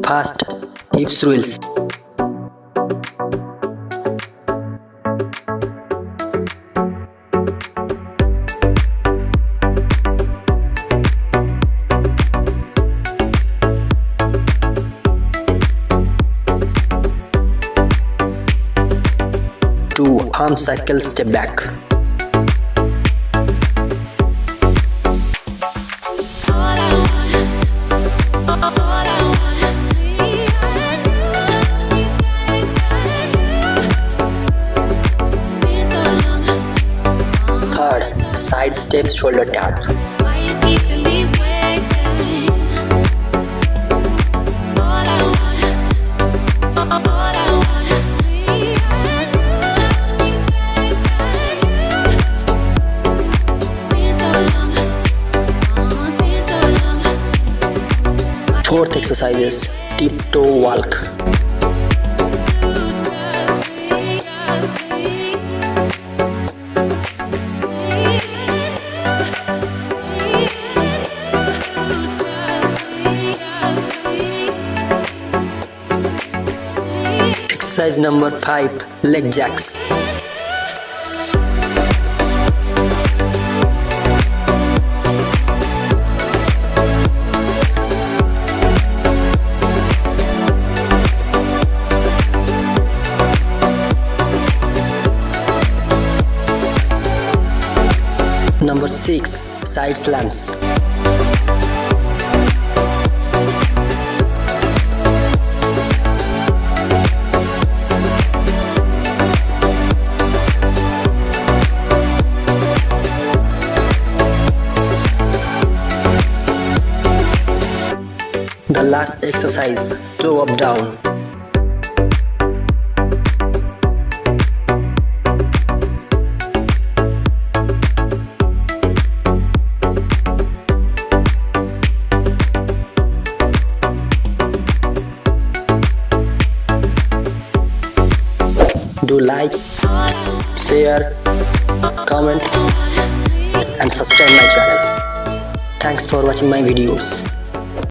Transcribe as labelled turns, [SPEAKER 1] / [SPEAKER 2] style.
[SPEAKER 1] fast hip swirls. Two arm circle step back. Third, side step shoulder tap. Fourth exercise is tiptoe walk. Exercise number 5, leg jacks. Number 6, side slams. The last exercise, toe up down. Do like, share, comment and subscribe my channel. Thanks for watching my videos.